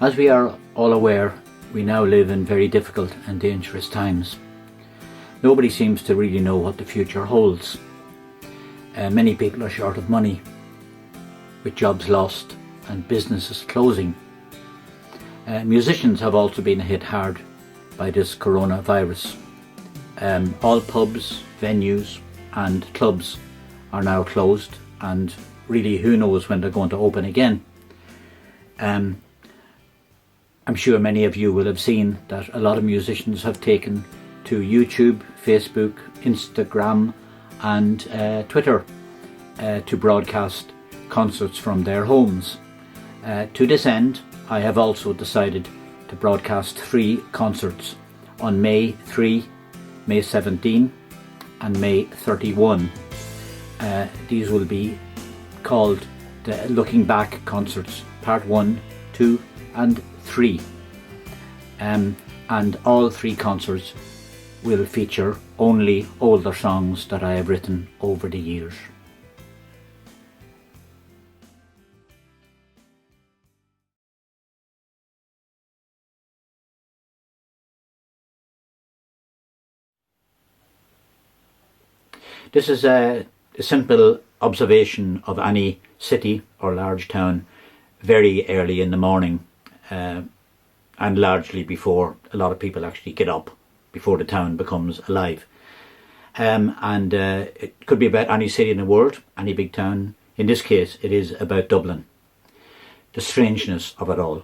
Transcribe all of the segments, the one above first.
As we are all aware, we now live in very difficult and dangerous times. Nobody seems to really know what the future holds. Many people are short of money, with jobs lost and businesses closing. Musicians have also been hit hard by this coronavirus. All pubs, venues and clubs are now closed, and really who knows when they're going to open again. I'm sure many of you will have seen that a lot of musicians have taken to YouTube, Facebook, Instagram and Twitter to broadcast concerts from their homes. To this end, I have also decided to broadcast 3 concerts on May 3, May 17 and May 31. These will be called the Looking Back Concerts, Part 1, 2 and 3. And all 3 concerts will feature only older songs that I have written over the years. This is a simple observation of any city or large town very early in the morning, and largely before a lot of people actually get up, before the town becomes alive. It could be about any city in the world, any big town. In this case, it is about Dublin. The strangeness of it all.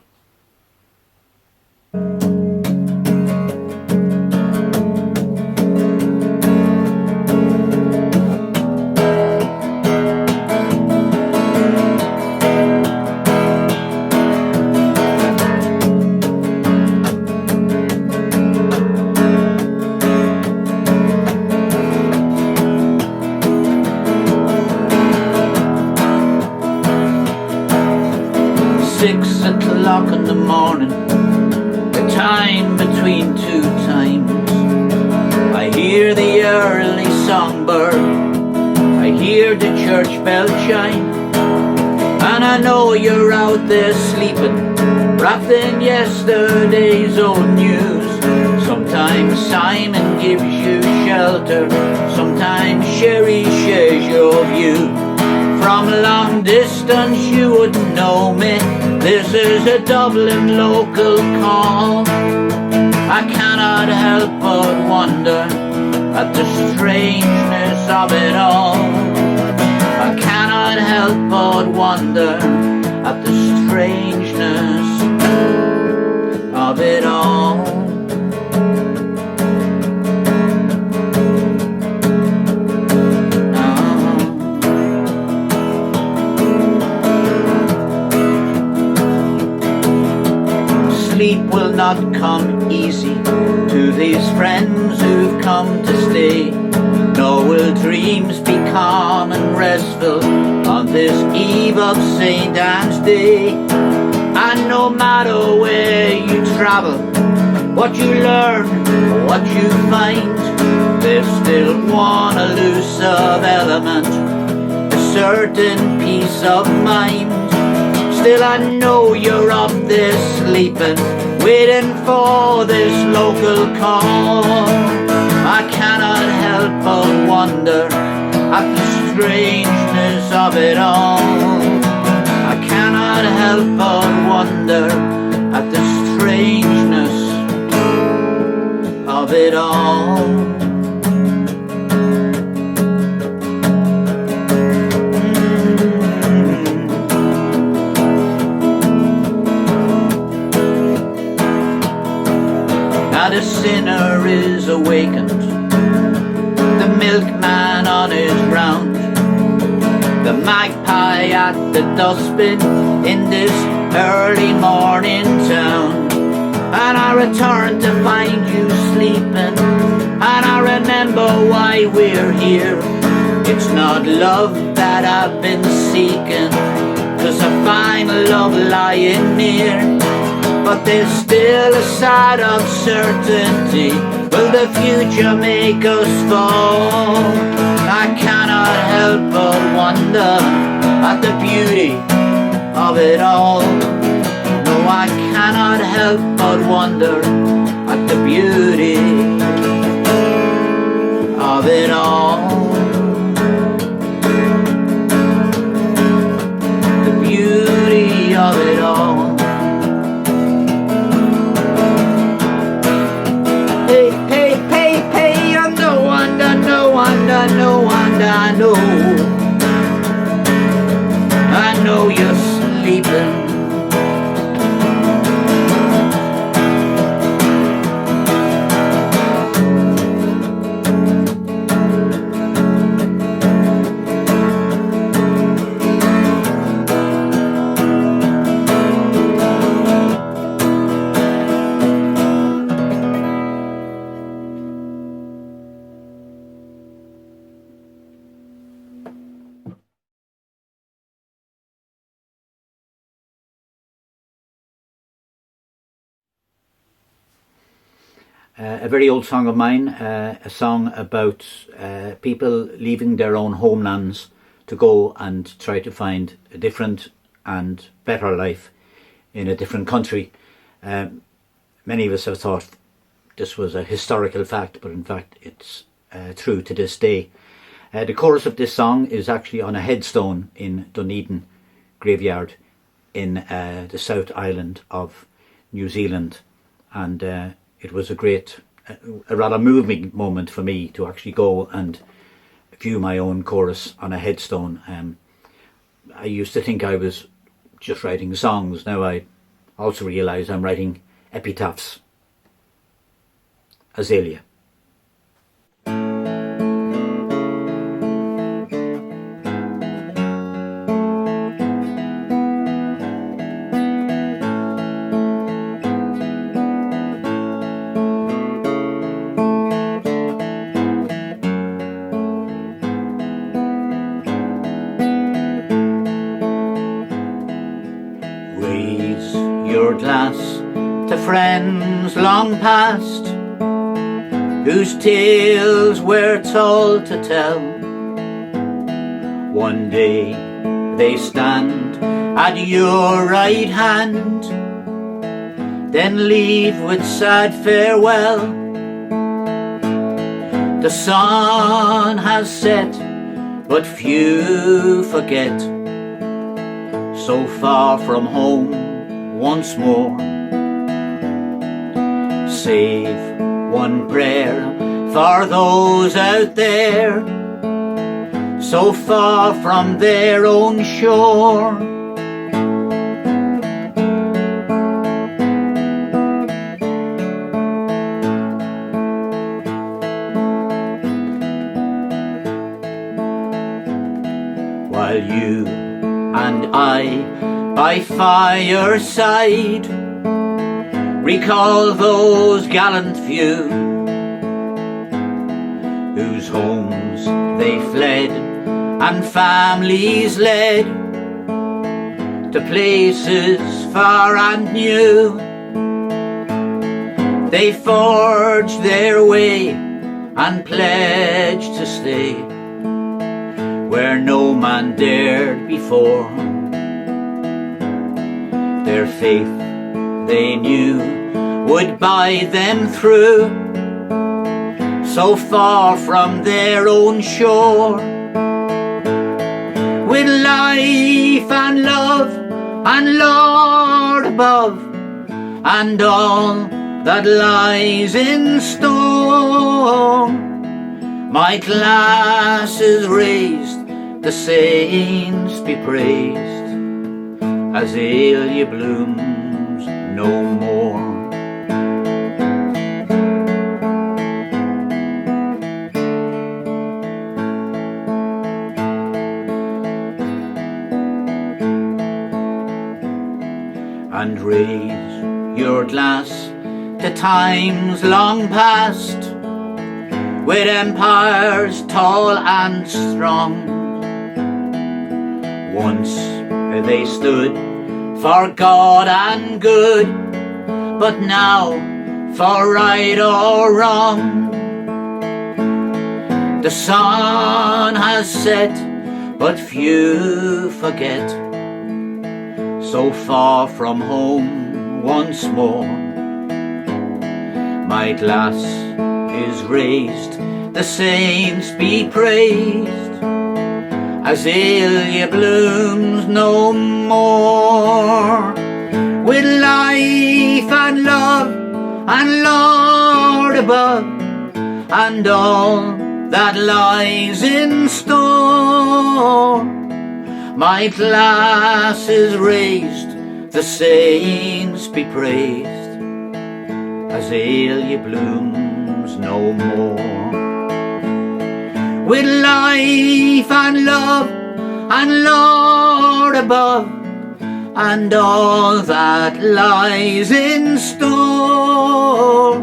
In the morning, the time between 2 times, I hear the early songbird, I hear the church bell chime, and I know you're out there sleeping, wrapped in yesterday's old news. Sometimes Simon gives you shelter, sometimes Sherry shares your view. From a long distance you wouldn't know me. This is a Dublin local call. I cannot help but wonder at the strangeness of it all. I cannot help but wonder at the strangeness of it all. Sleep will not come easy to these friends who've come to stay, nor will dreams be calm and restful on this eve of St. Anne's Day. And no matter where you travel, what you learn, what you find, there's still one elusive element, a certain peace of mind. Still I know you're up there sleeping, waiting for this local call. I cannot help but wonder at the strangeness of it all. I cannot help but wonder at the strangeness of it all. The sinner is awakened, the milkman on his round, the magpie at the dustbin in this early morning town. And I return to find you sleeping, and I remember why we're here. It's not love that I've been seeking, 'cause I find love lying near. But there's still a sad uncertainty. Will the future make us fall? I cannot help but wonder at the beauty of it all. No, I cannot help but wonder at the beauty of it all. The beauty of it all. Hey, hey, hey, hey, and no wonder, no wonder, no wonder, I know you're sleeping. A very old song of mine, a song about people leaving their own homelands to go and try to find a different and better life in a different country. Many of us have thought this was a historical fact, but in fact it's true to this day. The chorus of this song is actually on a headstone in Dunedin graveyard in the South Island of New Zealand, and it was a rather moving moment for me to actually go and view my own chorus on a headstone. I used to think I was just writing songs. Now I also realise I'm writing epitaphs. Azalea. Your glass to friends long past, whose tales we're told to tell. One day they stand at your right hand, then leave with sad farewell. The sun has set, but few forget, so far from home once more. Save one prayer for those out there, so far from their own shore. While you and I by fireside recall those gallant few, whose homes they fled and families led to places far and new. They forged their way and pledged to stay where no man dared before. Their faith they knew would buy them through, so far from their own shore. With life and love and Lord above, and all that lies in store, my glass is raised, the saints be praised. Azalea blooms no more. And raise your glass to times long past, with empires tall and strong. Once they stood for God and good, but now for right or wrong. The sun has set, but few forget, so far from home once more. My glass is raised, the saints be praised. Azalea blooms no more, with life and love and Lord above, and all that lies in store. My glass is raised, the saints be praised. Azalea blooms no more, with life and love and Lord above, and all that lies in store.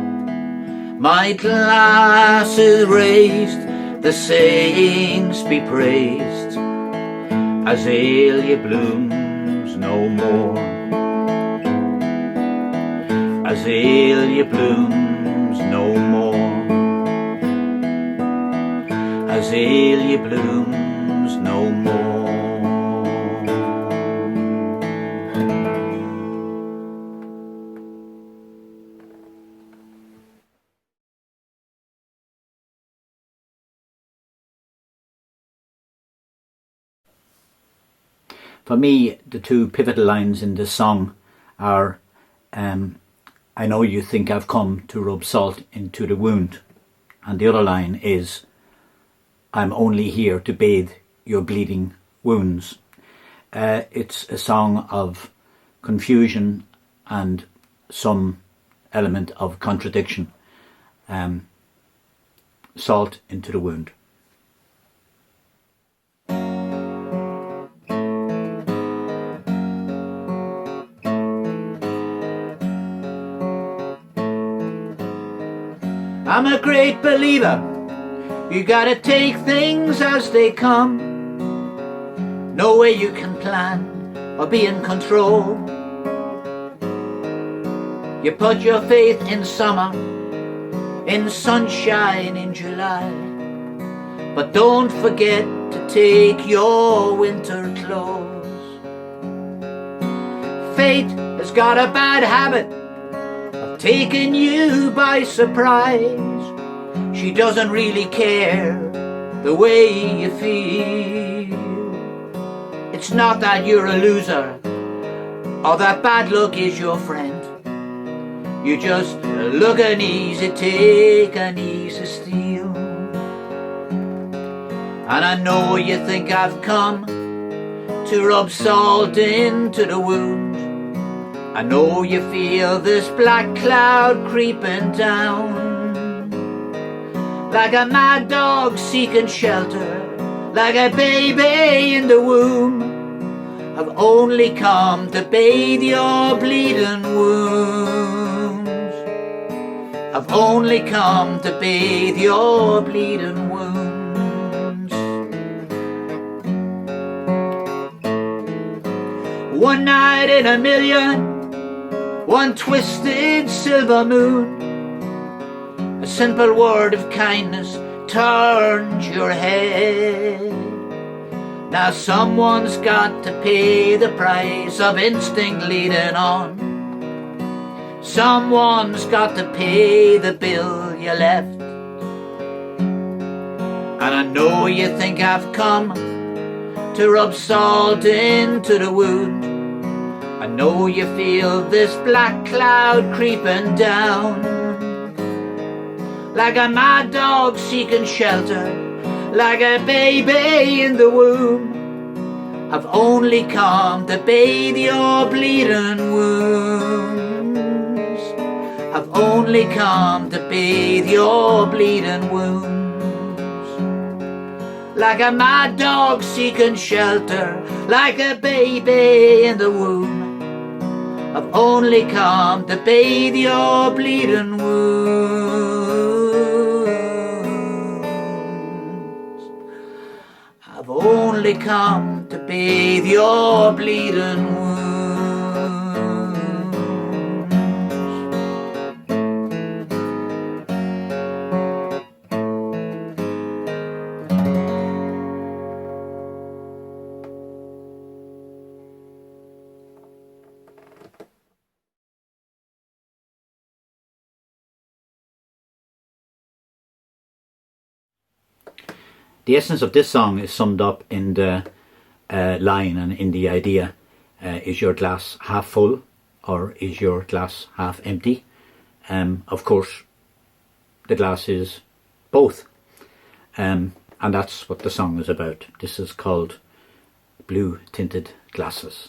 My glass is raised, the saints be praised. Azalea blooms no more. Azalea blooms no more. Azalea blooms no more. For me, the two pivotal lines in this song are, I know you think I've come to rub salt into the wound. And the other line is, I'm only here to bathe your bleeding wounds. It's a song of confusion and some element of contradiction. Salt into the wound. I'm a great believer, you gotta take things as they come. No way you can plan or be in control. You put your faith in summer, in sunshine in July, but don't forget to take your winter clothes. Fate has got a bad habit of taking you by surprise. She doesn't really care the way you feel. It's not that you're a loser or that bad luck is your friend. You just look an easy take, an easy steal. And I know you think I've come to rub salt into the wound. I know you feel this black cloud creeping down, like a mad dog seeking shelter, like a baby in the womb. I've only come to bathe your bleeding wounds. I've only come to bathe your bleeding wounds. One night in a million, one twisted silver moon, a simple word of kindness turned your head. Now someone's got to pay the price of instinct leading on. Someone's got to pay the bill you left. And I know you think I've come to rub salt into the wound. I know you feel this black cloud creeping down, like a mad dog seeking shelter, like a baby in the womb. I've only come to bathe your bleeding wounds. I've only come to bathe your bleeding wounds. Like a mad dog seeking shelter, like a baby in the womb. I've only come to bathe your bleeding wounds. I've only come to bathe your bleeding wounds. The essence of this song is summed up in the line and in the idea, is your glass half full or is your glass half empty? Of course, the glass is both. And that's what the song is about. This is called Blue Tinted Glasses.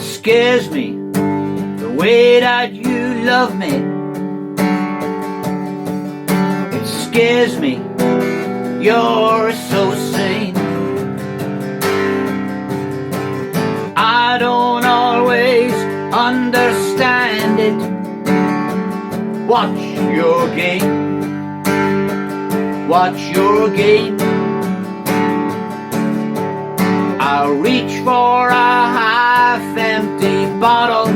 Scares me the way that you love me. It scares me you're so sane. I don't always understand it. Watch your game. Watch your game. I'll reach for a half-empty bottle.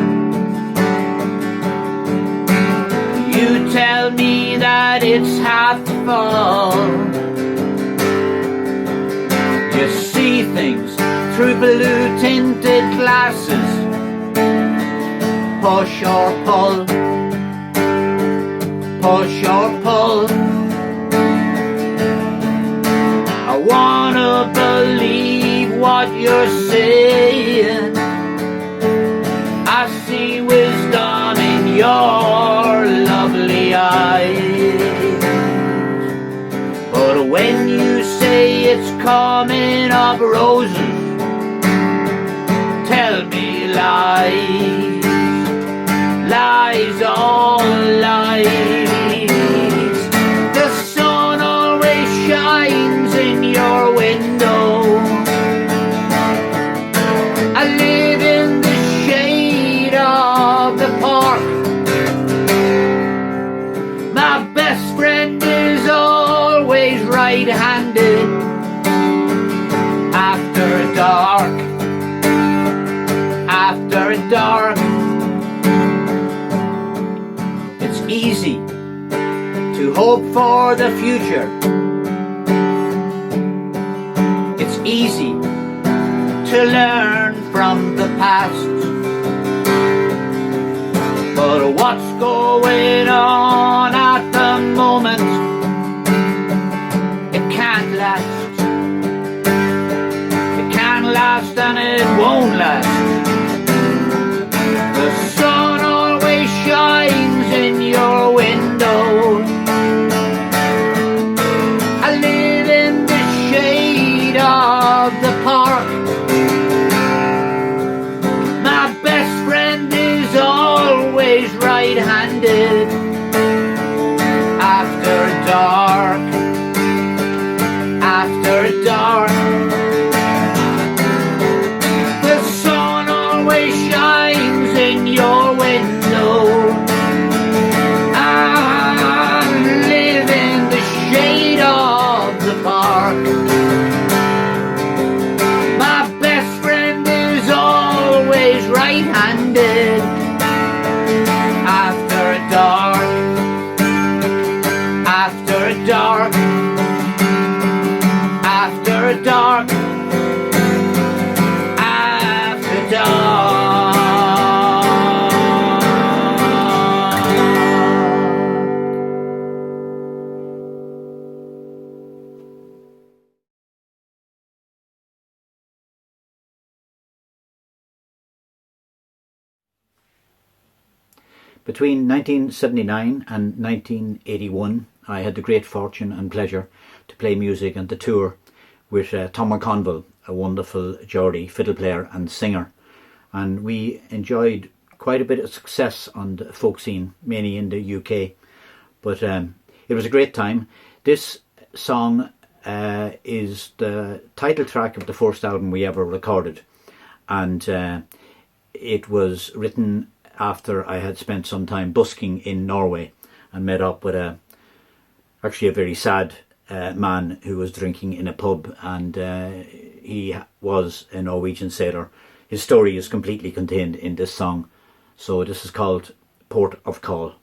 You tell me that it's half full. You see things through blue tinted glasses. Push or pull. Push or pull. I wanna believe what you're saying. I see wisdom in your lovely eyes. But when you say it's coming up roses, tell me lies. Lies, all lies. The sun always shines in your window. I live in the shade of the park. My best friend is always right-handed. After dark, after dark, it's easy to hope for the future. It's easy to learn from the past. But what's going on at the moment? It can't last. It can't last and it won't last. The sun always shines in your window. I live in the shade of the park. My best friend is always right-handed. After dark, after dark, the sun always shines in your window. I live in the shade of the park. My best friend is always right-handed. After dark, after dark, after dark, after dark. Between 1979 and 1981, I had the great fortune and pleasure to play music and to tour with Tom McConville, a wonderful Geordie fiddle player and singer. And we enjoyed quite a bit of success on the folk scene, mainly in the UK. But it was a great time. This song is the title track of the first album we ever recorded. And it was written after I had spent some time busking in Norway and met up with actually a very sad man who was drinking in a pub, and he was a Norwegian sailor. His story is completely contained in this song. So this is called Port of Call.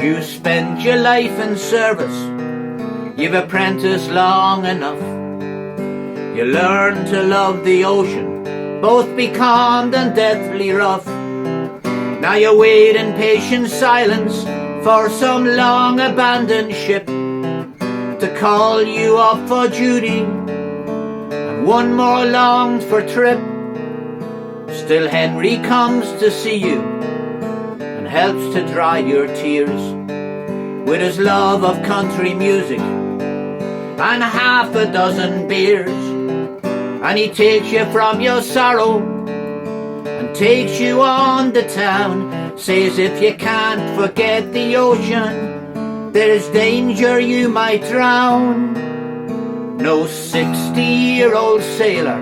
You spent your life in service, you've apprenticed long enough. You learned to love the ocean, both becalmed and deathly rough. Now you wait in patient silence for some long abandoned ship to call you up for duty, and one more longed for trip. Still Henry comes to see you and helps to dry your tears with his love of country music and half a dozen beers. And he takes you from your sorrow and takes you on to town. Says if you can't forget the ocean, there's danger you might drown. No 60-year-old sailor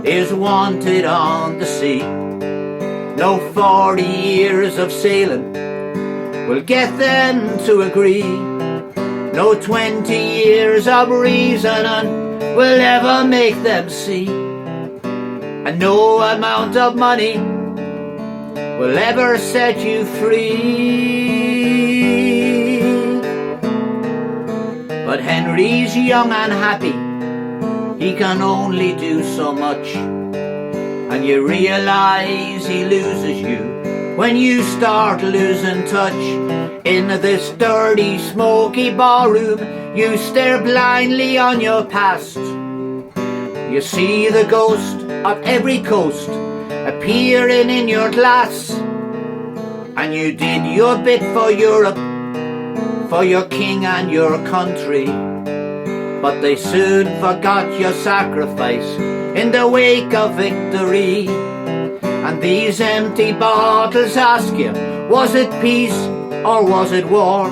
is wanted on the sea. No 40 years of sailing will get them to agree. No 20 years of reasoning will ever make them see. And no amount of money will ever set you free. But Henry's young and happy, he can only do so much. And you realize he loses you when you start losing touch. In this dirty, smoky ballroom, you stare blindly on your past. You see the ghost of every coast appearing in your glass. And you did your bit for Europe, for your king and your country. But they soon forgot your sacrifice in the wake of victory. And these empty bottles ask you, was it peace or was it war?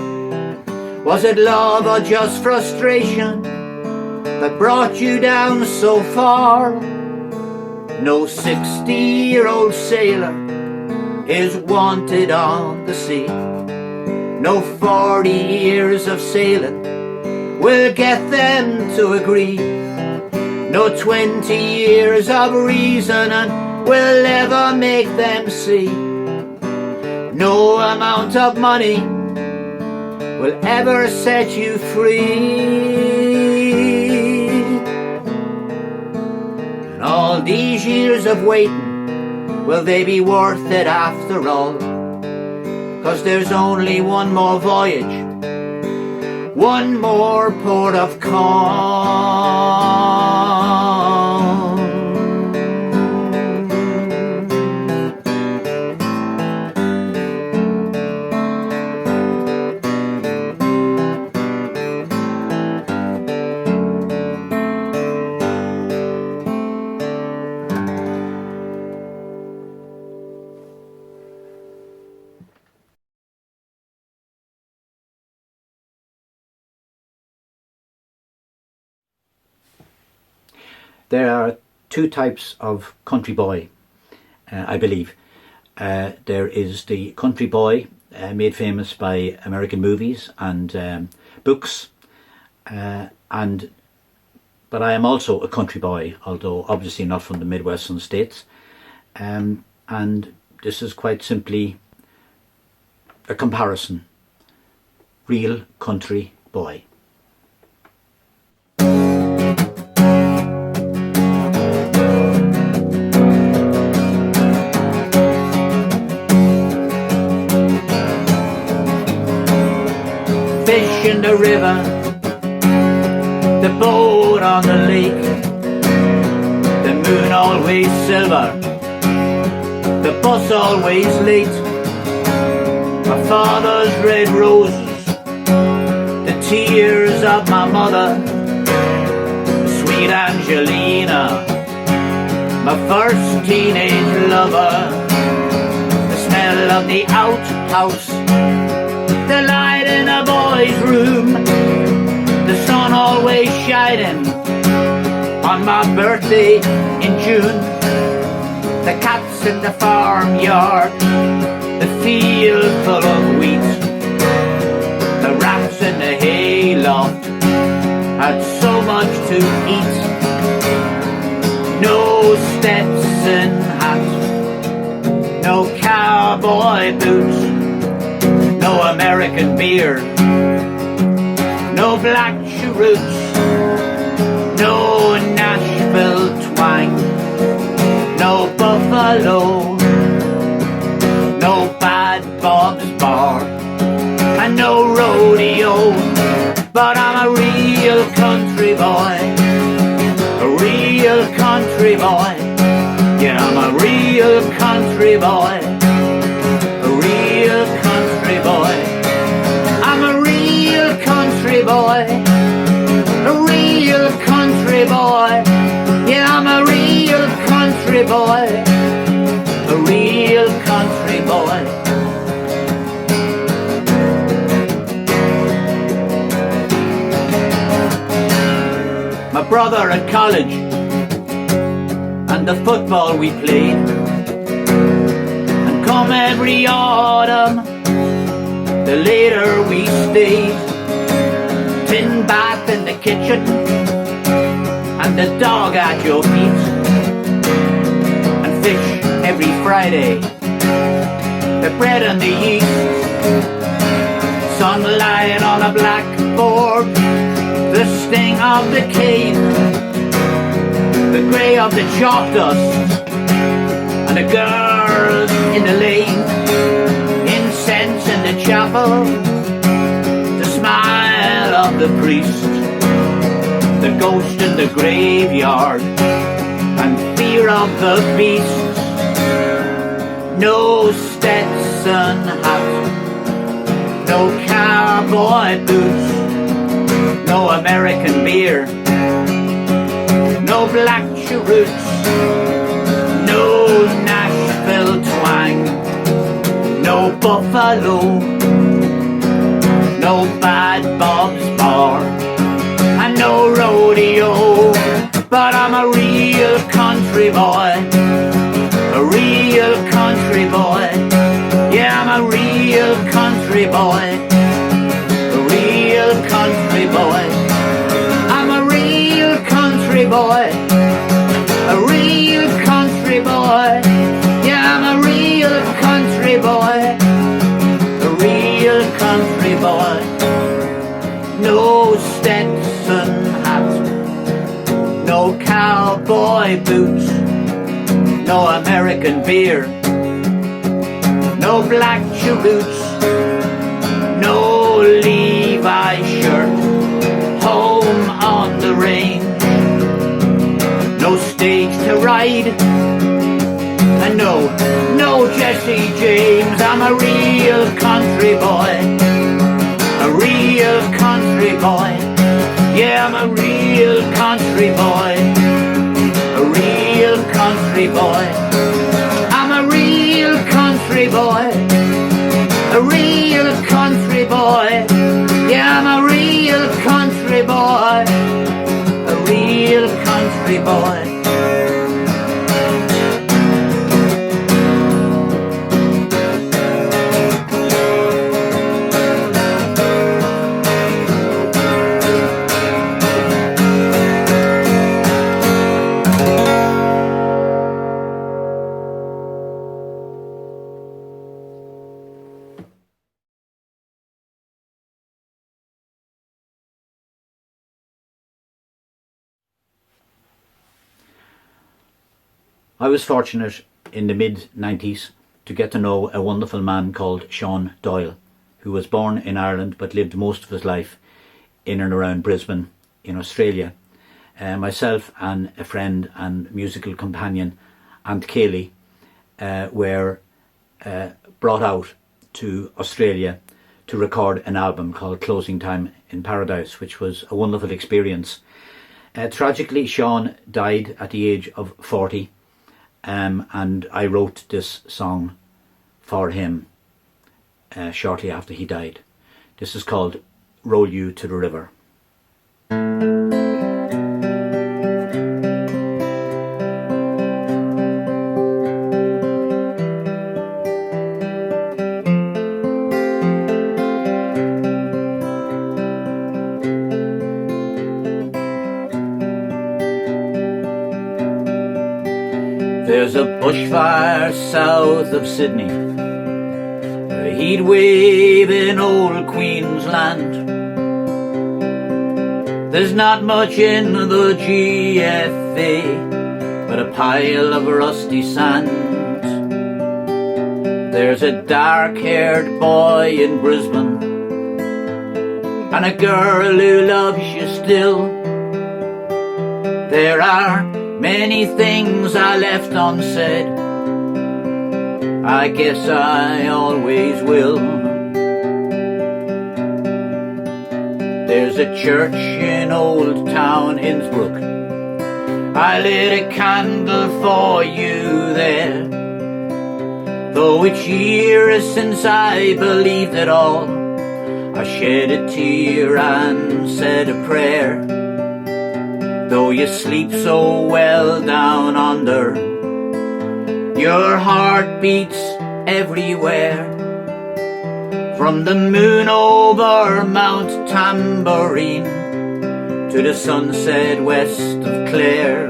Was it love or just frustration that brought you down so far? No 60-year-old sailor is wanted on the sea. No 40 years of sailing will get them to agree. No 20 years of reasoning will ever make them see. No amount of money will ever set you free. And all these years of waiting, will they be worth it after all? 'Cause there's only one more voyage, one more port of call. There are two types of country boy, I believe. There is the country boy made famous by American movies and books, but I am also a country boy, although obviously not from the Midwestern states, and this is quite simply a comparison. Real country boy. Fish in the river, the boat on the lake, the moon always silver, the bus always late, my father's red roses, the tears of my mother, sweet Angelina, my first teenage lover, the smell of the outhouse, the light in a boy's room, the sun always shining on my birthday in June. The cats in the farmyard, the field full of wheat, the rats in the hayloft had so much to eat. No Stetson hat, no cowboy boots, no American beer, no black cheroots, no Nashville twang, no Buffalo, no Bad Bob's Bar, and no rodeo. But I'm a real country boy, a real country boy. Yeah, I'm a real country boy, a real country boy. I'm a real country boy, a real country boy. Yeah, I'm a real country boy, a real country boy. My brother at college, and the football we played, and come every autumn, the later we stayed. Tin bath in the kitchen, and the dog at your feet, and fish every Friday, the bread and the yeast, sunlight on a blackboard, the sting of the cane, the grey of the chalk dust, and the girls in the lane, incense in the chapel, the smile of the priest, the ghost in the graveyard, and fear of the beast. No Stetson hat, no cowboy boots, no American beer, no black cheroots, no Nashville twang, no Buffalo, no Bad Bob's Bar, and no rodeo. But I'm a real country boy, a real country boy. Yeah, I'm a real country boy, a real country boy. I'm a real country boy, a real country boy. Yeah, I'm a real country boy, a real country boy. No Stetson hat, no cowboy boots, no American beer, no black cheroots, no Levi shirt, home on the range, no stage to ride, and no Jesse James. I'm a real country boy, a real country boy. Yeah, I'm a real country boy, a real country boy. I'm a real country boy, a real country boy. Yeah, I'm a real country boy, a real country boy. I was fortunate in the mid-90s to get to know a wonderful man called Sean Doyle, who was born in Ireland but lived most of his life in and around Brisbane in Australia. Myself and a friend and musical companion, Aunt Kaylee, were brought out to Australia to record an album called Closing Time in Paradise, which was a wonderful experience. Tragically, Sean died at the age of 40. And I wrote this song for him shortly after he died. This is called Roll You to the River. a bushfire south of Sydney, a heat wave in old Queensland. There's not much in the GFA but a pile of rusty sand. There's a dark-haired boy in Brisbane and a girl who loves you still. There are many things I left unsaid, I guess I always will. There's a church in Old Town Innsbruck, I lit a candle for you there. Though each year since I believed it all, I shed a tear and said a prayer. Though you sleep so well down under, your heart beats everywhere. From the moon over Mount Tambourine to the sunset west of Clare.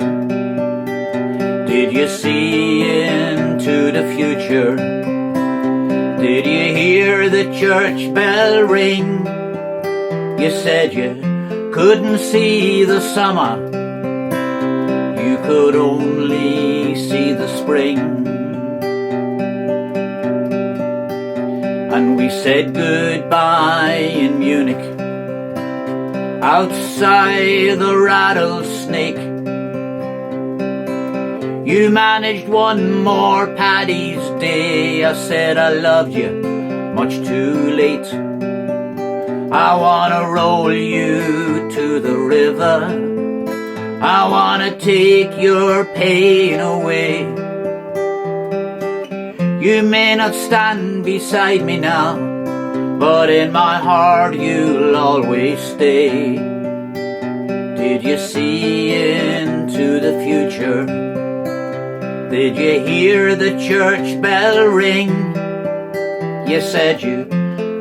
Did you see into the future? Did you hear the church bell ring? You said you couldn't see the summer, you could only see the spring. And we said goodbye in Munich, outside the Rattlesnake. You managed one more Paddy's Day, I said I loved you much too late. I wanna roll you to the river, I wanna take your pain away. You may not stand beside me now, but in my heart you'll always stay. Did you see into the future? Did you hear the church bell ring? You said you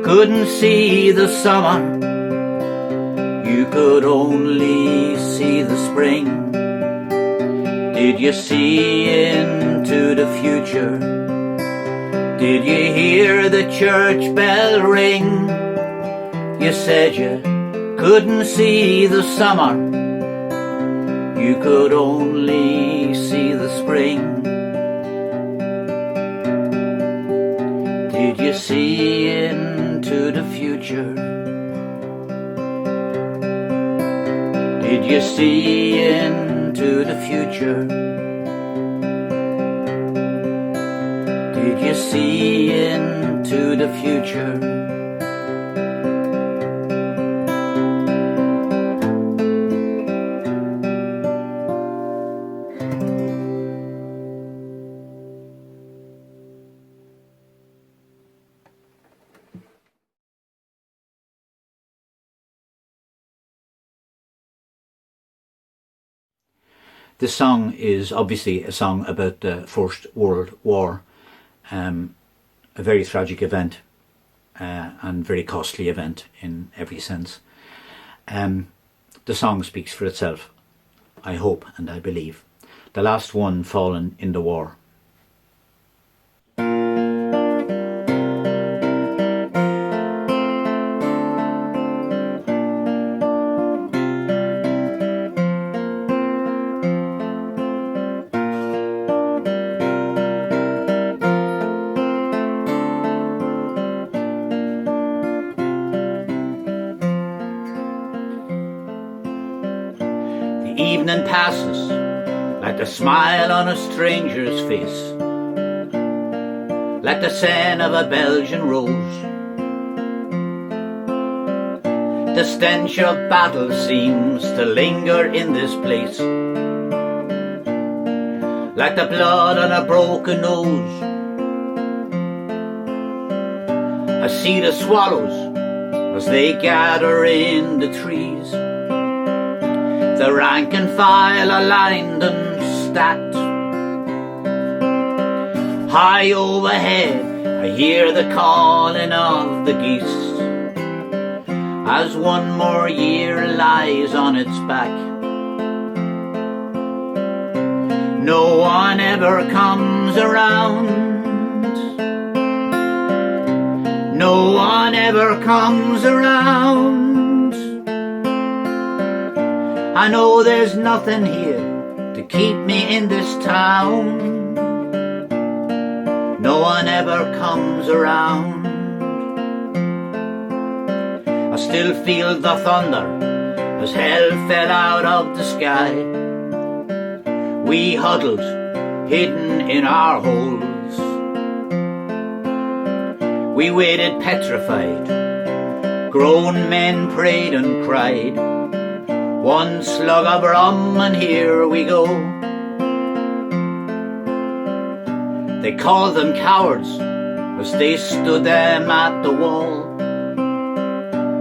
couldn't see the summer, you could only see the spring. Did you see into the future? Did you hear the church bell ring? You said you couldn't see the summer, you could only see the spring. Did you see into the future? Did you see into the future? Did you see into the future? This song is obviously a song about the First World War, a very tragic event and very costly event in every sense. The song speaks for itself, I hope and I believe. The last one fallen in the war. Evening passes like the smile on a stranger's face, like the scent of a Belgian rose. The stench of battle seems to linger in this place, like the blood on a broken nose. I see the swallows as they gather in the trees, the rank and file are lined and stacked. High overhead I hear the calling of the geese, as one more year lies on its back. no one ever comes around. No one ever comes around. I know there's nothing here to keep me in this town. No one ever comes around. I still feel the thunder as hell fell out of the sky. We huddled, hidden in our holes. We waited petrified. Grown men prayed and cried. One slug of rum and here we go. They called them cowards as they stood them at the wall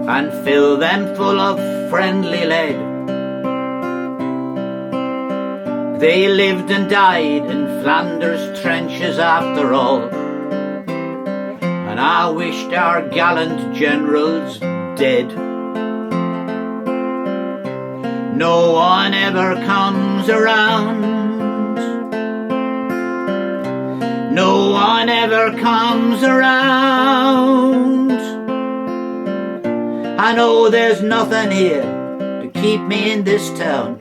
and filled them full of friendly lead. They lived and died in Flanders trenches after all, and I wished our gallant generals dead. No one ever comes around. No one ever comes around. I know there's nothing here to keep me in this town.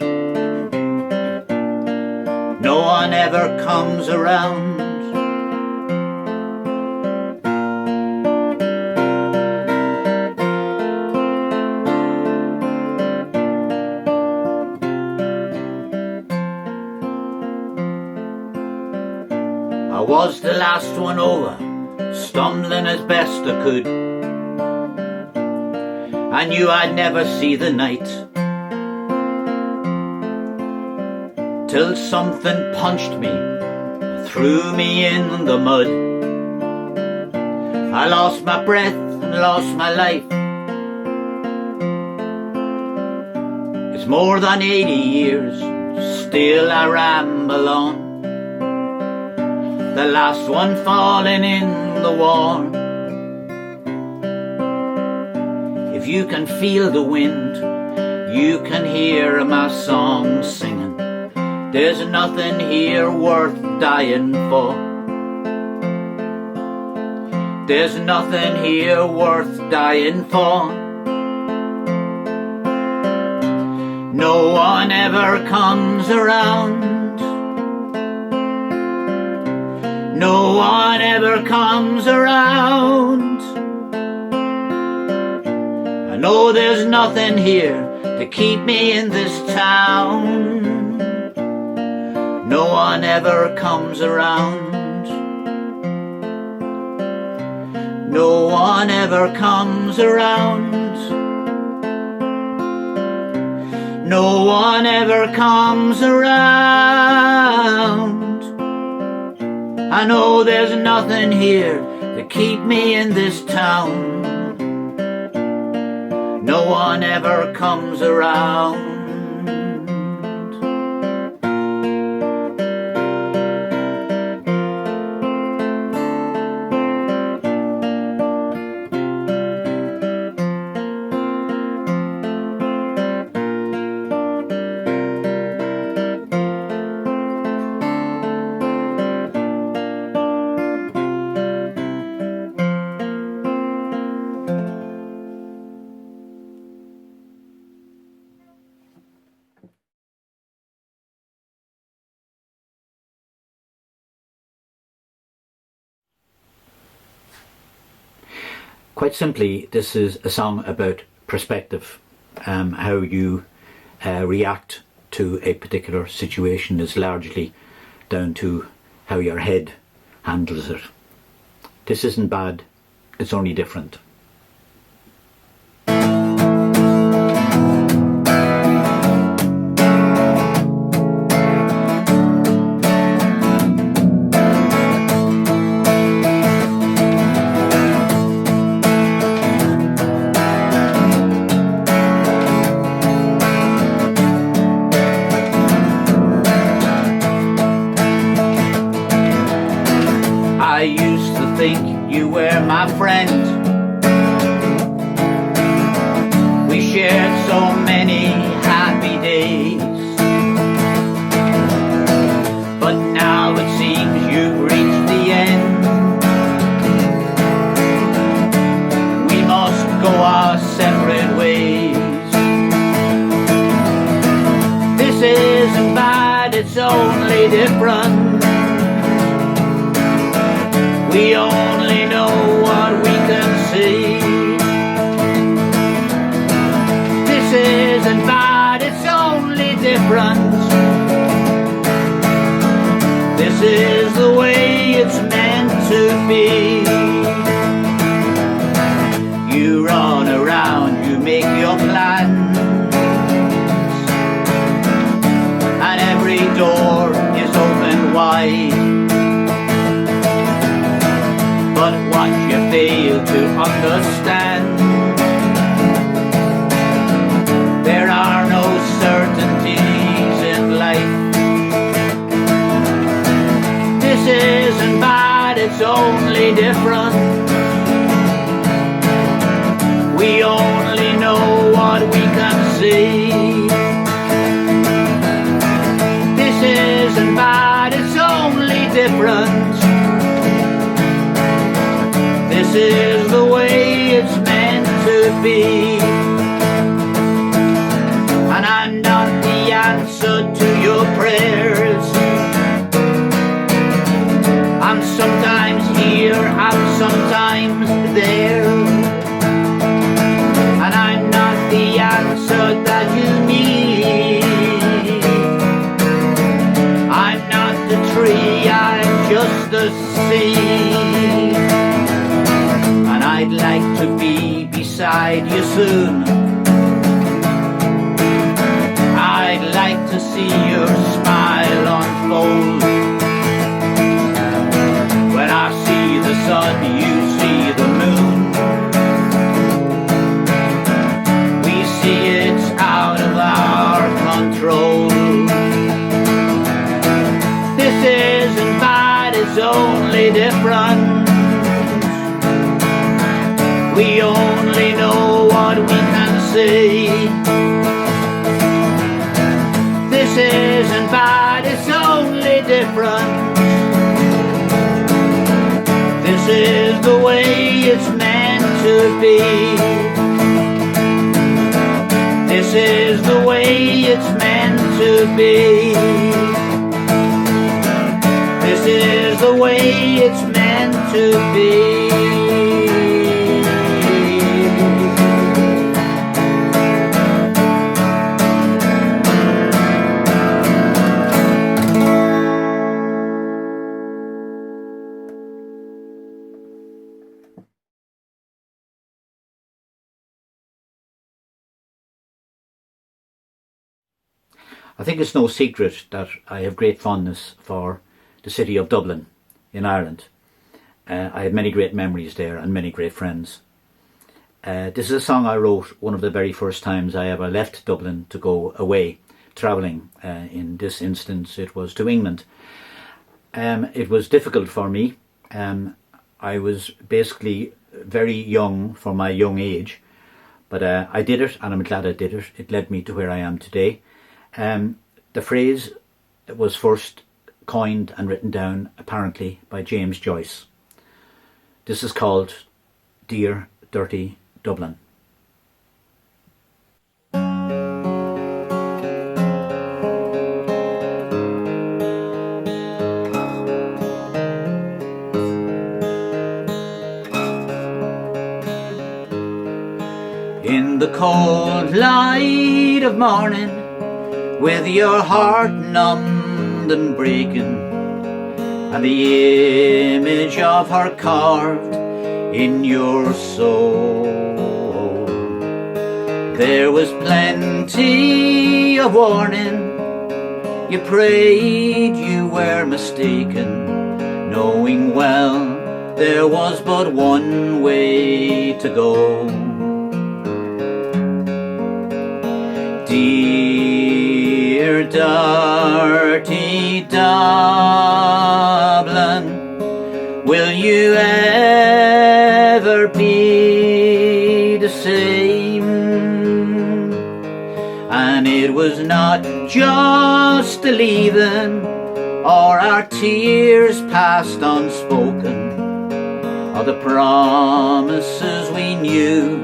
No one ever comes around. I was the last one over, stumbling as best I could. I knew I'd never see the night, till something punched me, threw me in the mud. I lost my breath and lost my life. It's more than 80 years, still I ramble on. The last one falling in the war. If you can feel the wind, you can hear my song singing. There's nothing here worth dying for. There's nothing here worth dying for. No one ever comes around. No one ever comes around. I know there's nothing here to keep me in this town. No one ever comes around. No one ever comes around. No one ever comes around. I know there's nothing here to keep me in this town. No one ever comes around. Quite simply, this is a song about perspective. How you react to a particular situation is largely down to how your head handles it. This isn't bad, it's only different. You were my friend. We shared so many happy days. our separate ways. This isn't bad, it's only different. We only know what we can see. This isn't bad, it's only different. This is the way it's meant to be. You run around, you make your plans, and every door is open wide. But what you fail to understand, there are no certainties in life. This isn't bad, it's only different. We only know what we can see. This isn't bad, it's only different. This is the way it's meant to be. And I'm not the answer to your prayers. I'm sometimes here, I'm sometimes there. And I'm not the answer that you need. I'm not the tree, I'm just the seed. And I'd like to be beside you soon. I'd like to see your smile unfold. When I see the sun, you see the moon. We see it's out of our control. This isn't bad, it's only different. We only know what we can see. This isn't bad, it's only different. This is the way it's meant to be. This is the way it's meant to be. This is the way it's meant to be. I think it's no secret that I have great fondness for the city of Dublin in Ireland. I had many great memories there and many great friends. This is a song I wrote one of the very first times I ever left Dublin to go away, travelling. In this instance it was to England. It was difficult for me. I was basically very young for my young age, but I did it, and I'm glad I did it. It led me to where I am today. The phrase was first coined and written down apparently by James Joyce. This is called Dear Dirty Dublin. In the cold light of morning, with your heart numbed and breaking, and the image of her carved in your soul, there was plenty of warning. You prayed you were mistaken, knowing well there was but one way to go. Dear dirty Dublin, will you ever be the same? And it was not just the leaving or our tears passed unspoken, or the promises we knew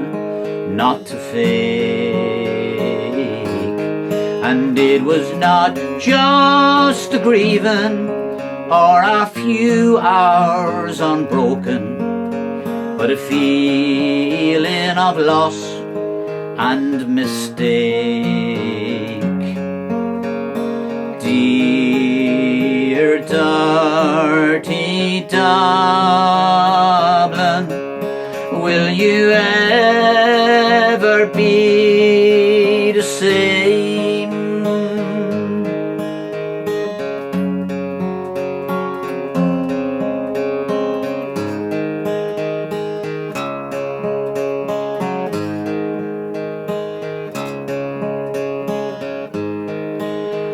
not to fake. And it was not just a grieving or a few hours unbroken, but a feeling of loss and mistake. Dear dirty Dublin, will you ever be the same?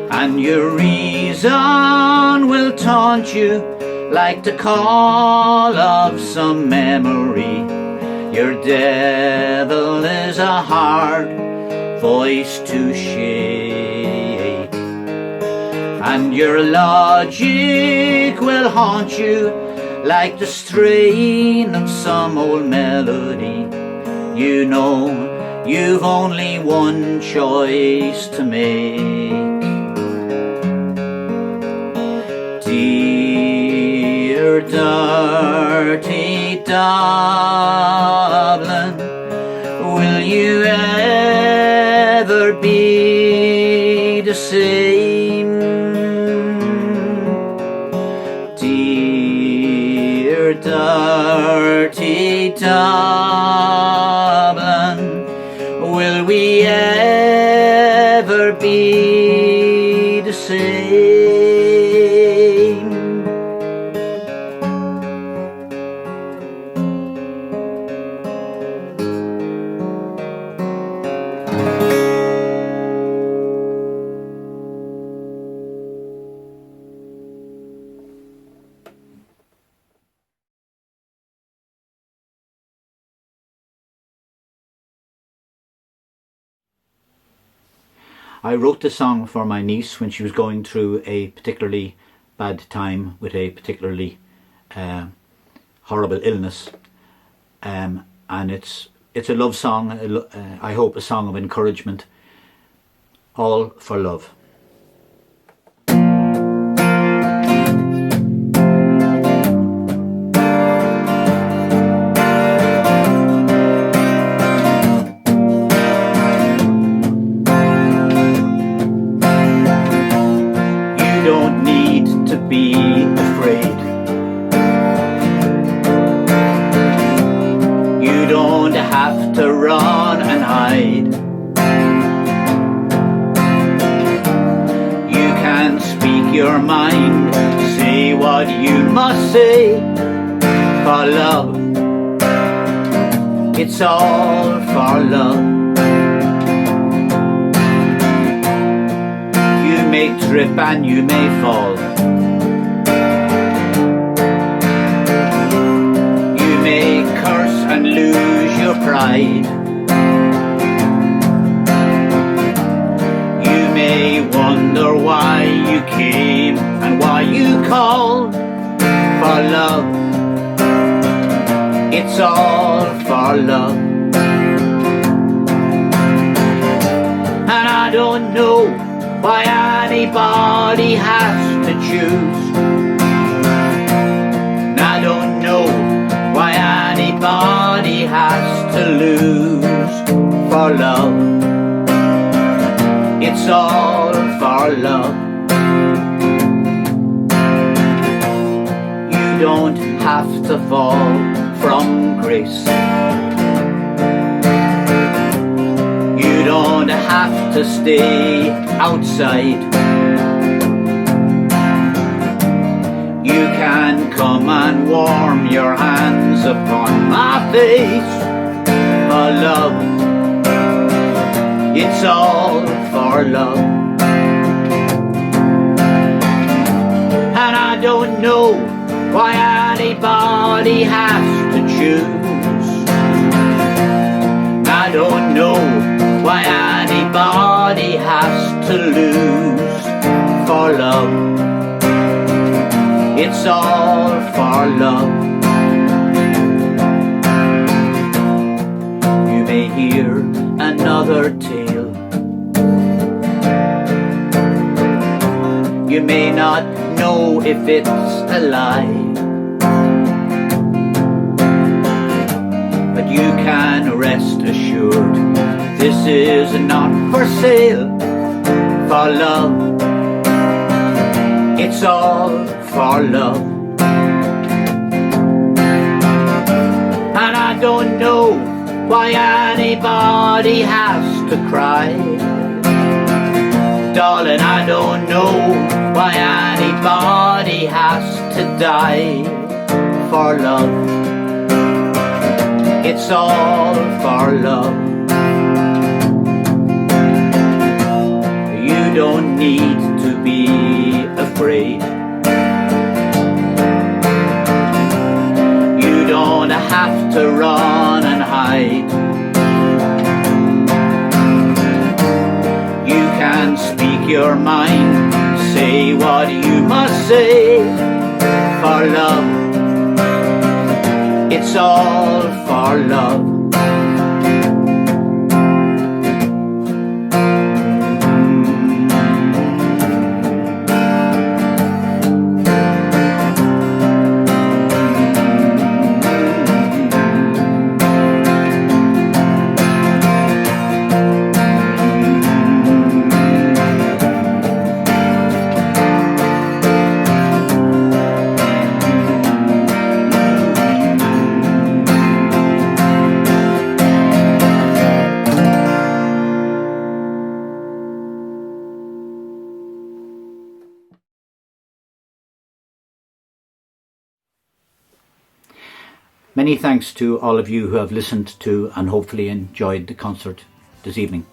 And your reason will taunt you like the call of some memory. Your devil is a hard voice to shake, and your logic will haunt you like the strain of some old melody. You know you've only one choice to make. Dear dirty Dublin, will you ever be the same? Dear dirty Dublin, will we ever be the same? I wrote the song for my niece when she was going through a particularly bad time with a particularly horrible illness, and it's a love song. I hope a song of encouragement, all for love. Be afraid. You don't have to run and hide. You can speak your mind, say what you must say. For love, it's all for love. You may trip and you may fall. And lose your pride. You may wonder why you came and why you called. For love, it's all for love. And I don't know why anybody has to choose. And I don't know why anybody has to lose. For love, it's all for love. You don't have to fall from grace. You don't have to stay outside. You can come and warm your hands upon my face. For love, it's all for love. And I don't know why anybody has to choose. I don't know why anybody has to lose. For love, it's all for love. You may hear another tale. You may not know if it's a lie, but you can rest assured this is not for sale. For love, it's all for love. And I don't know why anybody has to cry. Darling, I don't know why anybody has to die for love. It's all for love. You don't need to be afraid. You don't have to run and hide. You can speak your mind, say what you must say. For love, it's all for love. Many thanks to all of you who have listened to and hopefully enjoyed the concert this evening.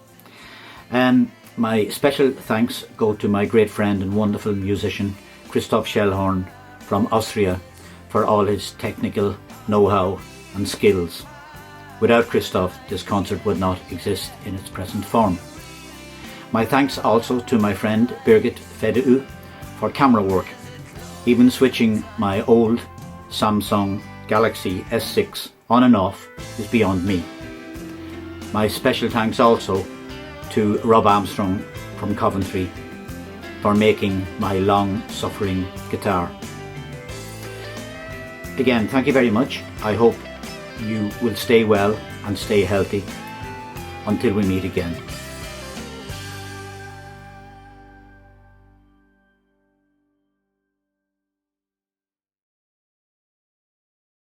My special thanks go to my great friend and wonderful musician Christoph Schellhorn from Austria for all his technical know-how and skills. Without Christoph, this concert would not exist in its present form. My thanks also to my friend Birgit Fedeu for camera work. Even switching my old Samsung Galaxy S6 on and off is beyond me. My special thanks also to Rob Armstrong from Coventry for making my long-suffering guitar. Again, thank you very much. I hope you will stay well and stay healthy until we meet again.